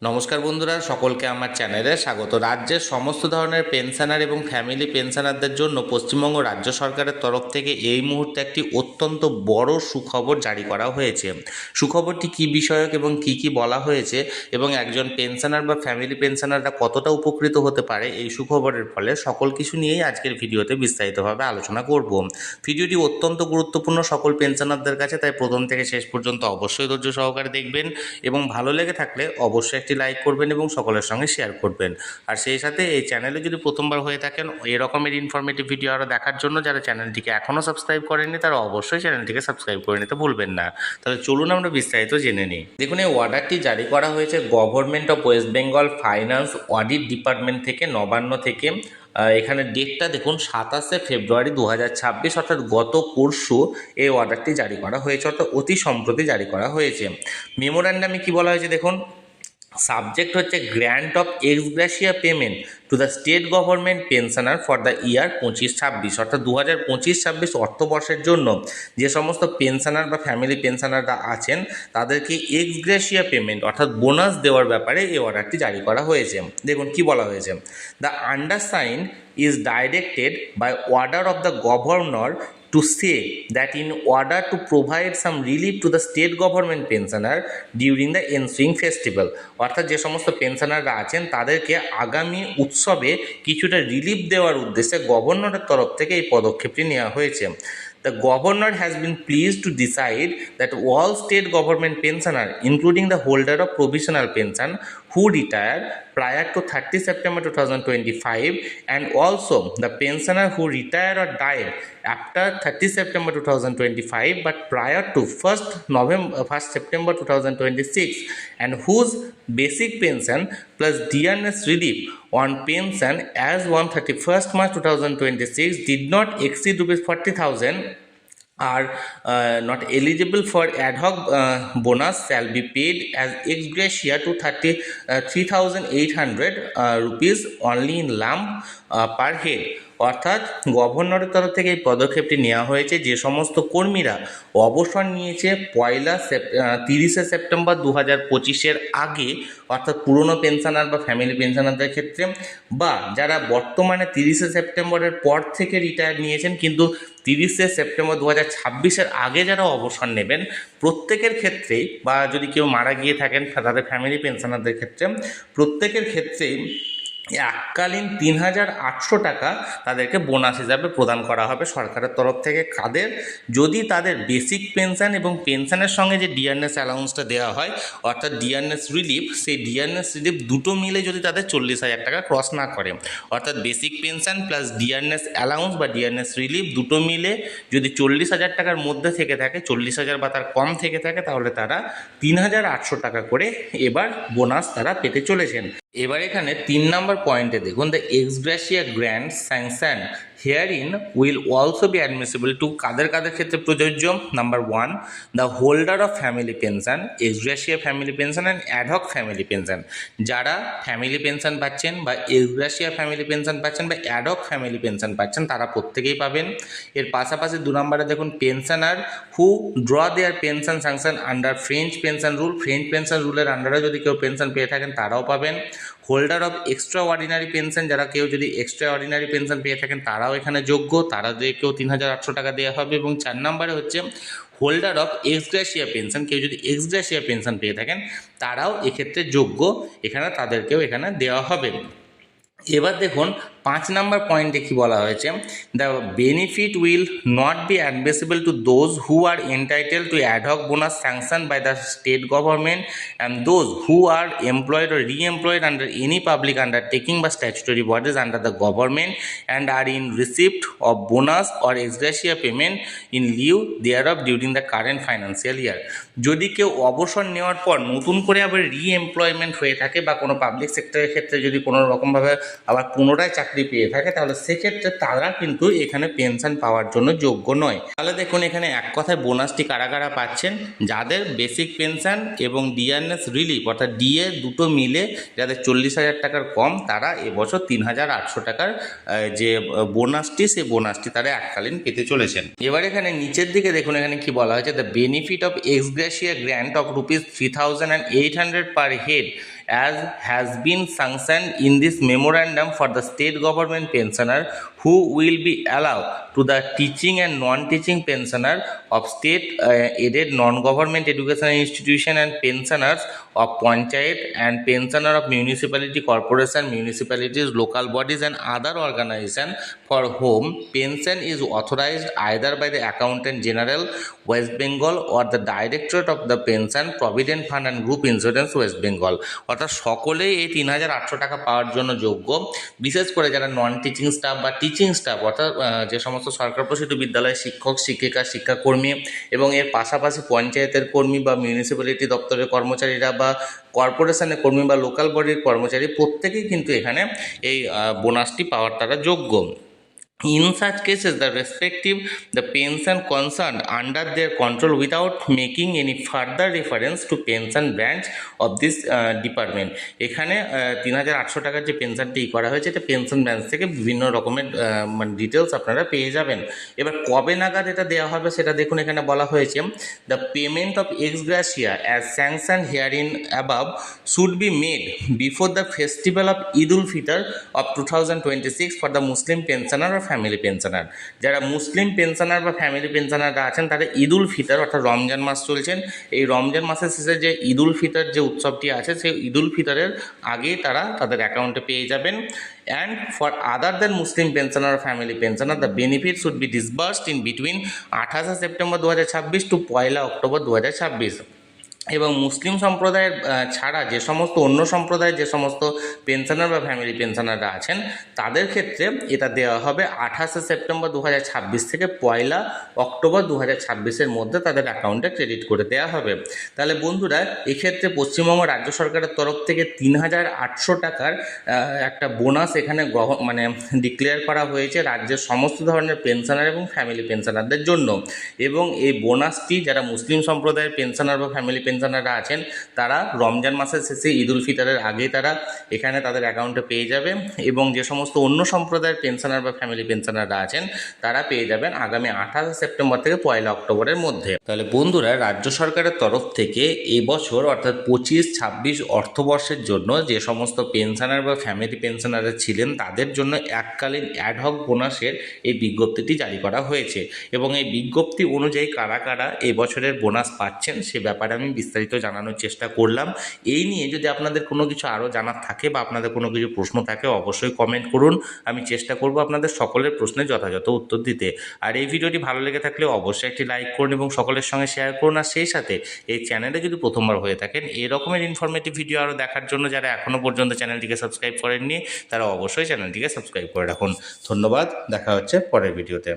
নমস্কার বন্ধুরা, সকলকে আমার চ্যানেলে স্বাগত। রাজ্যের সমস্ত ধরনের পেনশনার এবং ফ্যামিলি পেনশনারদের জন্য পশ্চিমবঙ্গ রাজ্য সরকারের তরফ থেকে এই মুহূর্তে একটি অত্যন্ত বড় সুখবর জারি করা হয়েছে। সুখবরটি কী বিষয়ক এবং কি কি বলা হয়েছে এবং একজন পেনশনার বা ফ্যামিলি পেনশনাররা কতটা উপকৃত হতে পারে এই সুখবরের ফলে, সকল কিছু নিয়েই আজকের ভিডিওতে বিস্তারিতভাবে আলোচনা করব। ভিডিওটি অত্যন্ত গুরুত্বপূর্ণ সকল পেনশনারদের কাছে, তাই প্রথম থেকে শেষ পর্যন্ত অবশ্যই ধৈর্য সহকারে দেখবেন এবং ভালো লেগে থাকলে অবশ্যই একটি লাইক করবেন এবং সকলের সঙ্গে শেয়ার করবেন। আর সেই সাথে এই চ্যানেলে যদি প্রথমবার হয়ে থাকেন এরকমের ইনফরমেটিভ ভিডিও আরও দেখার জন্য যারা চ্যানেলটিকে এখনও সাবস্ক্রাইব করেননি তারা অবশ্যই চ্যানেলটিকে সাবস্ক্রাইব করে নিতে ভুলবেন না। তাহলে চলুন আমরা বিস্তারিত জেনে নিই। দেখুন, এই অর্ডারটি জারি করা হয়েছে government of West Bengal finance audit department থেকে, নবান্ন থেকে। এখানে ডেটটা দেখুন 27শে ফেব্রুয়ারি 2026, অর্থাৎ গত পরশু এই অর্ডারটি জারি করা হয়েছে, অর্থাৎ অতি সম্প্রতি জারি করা হয়েছে। মেমোরান্ডামে কি বলা হয়েছে দেখুন, সাবজেক্ট হচ্ছে grant of ex gratia payment to the state government pensioner for the year 25-26, অর্থাৎ 2025-26 অর্থবর্ষের জন্য যে সমস্ত পেনশনার বা ফ্যামিলি পেনশনাররা আছেন তাদেরকে এক্স গ্র্যাশিয়া পেমেন্ট অর্থাৎ বোনাস দেওয়ার ব্যাপারে এই অর্ডারটি জারি করা হয়েছে। দেখুন কি বলা হয়েছে, the undersigned is directed by order of the governor to say that in order to provide some relief to the state government pensioner during the ensuing festival, অর্থাৎ যে সমস্ত পেনশনাররা আছেন তাদেরকে আগামী উৎসবে কিছুটা রিলিফ দেওয়ার উদ্দেশ্যে গভর্নরের তরফ থেকে এই পদক্ষেপটি নেওয়া হয়েছে। The governor has been pleased to decide that all state government pensioners, including the holder of provisional pension who retire prior to 30 September 2025, and also the pensioner who retire or died after 30 September 2025 but prior to 1st September 2026, and whose basic pension plus dearness relief on pension as on 31st March 2026 did not exceed ₹40,000 are not eligible for ad hoc bonus shall be paid as ex gratia to 3,800 rupees only in lump per head। অর্থাৎ গভর্নরের তরফ থেকে এই পদক্ষেপটি নেওয়া হয়েছে যে সমস্ত কর্মীরা অবসর নিয়েছে 30শে সেপ্টেম্বর 2025-এর আগে, অর্থাৎ পুরনো পেনশনার বা ফ্যামিলি পেনশনারদের ক্ষেত্রে, বা যারা বর্তমানে 30শে সেপ্টেম্বরের পর থেকে রিটায়ার নিয়েছেন কিন্তু 30শে সেপ্টেম্বর 2026-এর আগে যারা অবসর নেবেন, প্রত্যেকের ক্ষেত্রেই, বা যদি কেউ মারা গিয়ে থাকেন তাদের ফ্যামিলি পেনশনারদের ক্ষেত্রে, প্রত্যেকের ক্ষেত্রেই এককালীন 3,800 টাকা তাদেরকে বোনাস হিসাবে প্রদান করা হবে সরকারের তরফ থেকে। কাদের? যদি তাদের বেসিক পেনশন এবং পেনশনের সঙ্গে যে ডিয়ারনেস অ্যালাউন্সটা দেওয়া হয় অর্থাৎ ডিয়ারনেস রিলিফ, সেই ডিয়ারনেস রিলিফ দুটো মিলে যদি তাদের 40,000 টাকা ক্রস না করে, অর্থাৎ basic pension plus dearness allowance বা ডিয়ারনেস রিলিফ দুটো মিলে যদি 40,000 টাকার মধ্যে থেকে থাকে, 40,000 বা তার কম থেকে থাকে, তাহলে তারা 3,800 টাকা করে এবার বোনাস তারা পেতে চলেছেন। এবার এখানে 3 নম্বর পয়েন্টে দেখুন, the ex gratia grant sanction herein will also be admissible to, কাদের কাদের ক্ষেত্রে প্রযোজ্য? Number 1, the holder of family pension, ex gratia family pension and ad hoc family pension. যারা ফ্যামিলি পেনশন পাচ্ছেন বা এক্স গ্র্যাশিয়া ফ্যামিলি পেনশন পাচ্ছেন বা ad hoc family pension পাচ্ছেন তারা প্রত্যেকেই পাবেন। এর পাশাপাশি 2 নম্বরে দেখুন, pensioner who draw their pension sanction under French pension rule, French pension রুলের আন্ডারে যদি কেউ পেনশন পেয়ে থাকেন তারাও পাবেন। Holder of extraordinary pension, যারা কেউ যদি এক্সট্রা অর্ডিনারি পেনশন পেয়ে থাকেন তারাও এখানে যোগ্য, তাদেরকেও 3,800 টাকা দেওয়া হবে। এবং 4 নম্বরে হচ্ছে হোল্ডার অফ এক্স গ্র্যাশিয়া পেনশন, কেউ যদি এক্স গ্র্যাশিয়া পেনশন পেয়ে থাকেন তারাও এক্ষেত্রে যোগ্য, এখানে তাদেরকেও এখানে দেওয়া হবে। এবার দেখুন 5 নম্বর পয়েন্টে কি বলা হয়েছে, the benefit will not be admissible to those who are entitle to ad hoc bonus sanction by the state government and those who are employed or re-employed under any public undertaking বা statutory bodies under the government and are in receipt of bonus or ex gratia payment in lieu thereof during the current financial year। যদি কেউ অবসর নেওয়ার পর নতুন করে আবার রি-এমপ্লয়মেন্ট হয়ে থাকে বা কোনো পাবলিক সেক্টরের ক্ষেত্রে যদি কোনো রকমভাবে আবার পুনরায় চাকরি পেয়ে থাকে, তাহলে সেক্ষেত্রে তারা কিন্তু এখানে পেনশন পাওয়ার জন্য যোগ্য নয়। তাহলে দেখুন এখানে এক কথায় বোনাসটি কারা কারা পাচ্ছেন, যাদের বেসিক পেনশন এবং ডিয়ারনেস রিলিফ অর্থাৎ ডিএ দুটো মিলে যাদের 40,000 টাকার কম, তারা এবছর 3,800 টাকার যে বোনাসটি, সেই বোনাসটি তারা এককালীন পেতে চলেছেন। এবার এখানে নিচের দিকে দেখুন এখানে কি বলা হয়েছে, the benefit of ex gratia grant of ₹3,800 per head as has been sanctioned in this memorandum for the state government pensioner who will be allowed to the teaching and non-teaching pensioner of state aided non-government educational institution and pensioners of panchayat and pensioner of municipality corporation, municipalities, local bodies and other organization for whom pension is authorized either by the Accountant General West Bengal or the Directorate of the Pension Provident Fund and Group Insurance West Bengal। অর্থাৎ সকলেই এই ৩,৮০০ টাকা পাওয়ার জন্য যোগ্য, বিশেষ করে যারা non teaching staff বা টিচিং স্টাফ অর্থাৎ যে সমস্ত সরকার প্রসূত বিদ্যালয়ের শিক্ষক শিক্ষিকা শিক্ষাকর্মী এবং এর পাশাপাশি পঞ্চায়েতের কর্মী বা মিউনিসিপ্যালিটি দপ্তরের কর্মচারীরা বা কর্পোরেশনের কর্মী বা লোকাল বডির কর্মচারী প্রত্যেকেই কিন্তু এখানে এই বোনাসটি পাওয়ার তারা যোগ্য। In such cases, the pension concerned under their control without making any further reference to pension branch of this department। এখানে ৩,৮০০ টাকার যে পেনশনটি করা হয়েছে এটা পেনশন ব্রাঞ্চ থেকে বিভিন্ন রকমের মানে ডিটেলস আপনারা পেয়ে যাবেন। এবার কবে নাগাদ এটা দেওয়া হবে সেটা দেখুন, এখানে বলা হয়েছে the payment of ex gratia as sanction hereinabove should be made before the festival of Eid ul Fitr of 2026 for the Muslim pensioner or family pensioner. যারা মুসলিম পেনশনার বা ফ্যামিলি পেনশনাররা আছেন তারা ঈদ উল ফিতর অর্থাৎ রমজান মাস চলছেন, এই রমজান মাসের শেষে যে ঈদ উল ফিতর যে উৎসবটি আছে সেই ঈদ উল ফিতরের আগেই তারা তাদের অ্যাকাউন্টে পেয়ে যাবেন। And for other than Muslim pensioner or family pensioner, the benefit should be disbursed in between 28 September 2026 to 1 October 2026। এবং মুসলিম সম্প্রদায়ের ছাড়া যে সমস্ত অন্য সম্প্রদায়ের যে সমস্ত পেনশনার বা ফ্যামিলি পেনশনাররা আছেন তাদের ক্ষেত্রে এটা দেওয়া হবে 28 সেপ্টেম্বর 2026 থেকে 1 অক্টোবর 2026-এর মধ্যে তাদের অ্যাকাউন্টে ক্রেডিট করে দেওয়া হবে। তাহলে বন্ধুরা, এক্ষেত্রে পশ্চিমবঙ্গ রাজ্য সরকারের তরফ থেকে ৩,৮০০ টাকার একটা বোনাস এখানে মানে ডিক্লেয়ার করা হয়েছে রাজ্যের সমস্ত ধরনের পেনশনার এবং ফ্যামিলি পেনশনারদের জন্য। এবং এই বোনাসটি যারা মুসলিম সম্প্রদায়ের পেনশনার বা ফ্যামিলি পেনশনাররা আছেন তারা রমজান মাসের শেষে ঈদ উল ফিতরের আগে তারা এখানে তাদের অ্যাকাউন্টে পেয়ে যাবে, এবং যে সমস্ত অন্য সম্প্রদায়ের পেনশনার বা ফ্যামিলি পেনশনাররা আছেন তারা পেয়ে যাবেন আগামী 28 সেপ্টেম্বর থেকে 1 অক্টোবরের মধ্যে। তাহলে বন্ধুরা, রাজ্য সরকারের তরফ থেকে এবছর অর্থাৎ 25-26 অর্থবর্ষের জন্য যে সমস্ত পেনশনার বা ফ্যামিলি পেনশনাররা ছিলেন তাদের জন্য এককালীন অ্যাডহক বোনাসের এই বিজ্ঞপ্তিটি জারি করা হয়েছে, এবং এই বিজ্ঞপ্তি অনুযায়ী কারা কারা এবছরের বোনাস পাচ্ছেন সে ব্যাপারে আমি বিস্তারিত জানানোর চেষ্টা করলাম। এই নিয়ে যদি আপনাদের কোনো কিছু আরও জানার থাকে বা আপনাদের কোনো কিছু প্রশ্ন থাকে অবশ্যই কমেন্ট করুন, আমি চেষ্টা করব আপনাদের সকলের প্রশ্নের যথাযথ উত্তর দিতে। আর এই ভিডিওটি ভালো লেগে থাকলে অবশ্যই একটি লাইক করুন এবং সকলের সঙ্গে শেয়ার করুন। আর সেই সাথে এই চ্যানেলে যদি প্রথমবার হয়ে থাকেন এই রকমের ইনফরমেটিভ ভিডিও আরও দেখার জন্য যারা এখনও পর্যন্ত চ্যানেলটিকে সাবস্ক্রাইব করেননি তারা অবশ্যই চ্যানেলটিকে সাবস্ক্রাইব করে রাখুন। ধন্যবাদ, দেখা হচ্ছে পরের ভিডিওতে।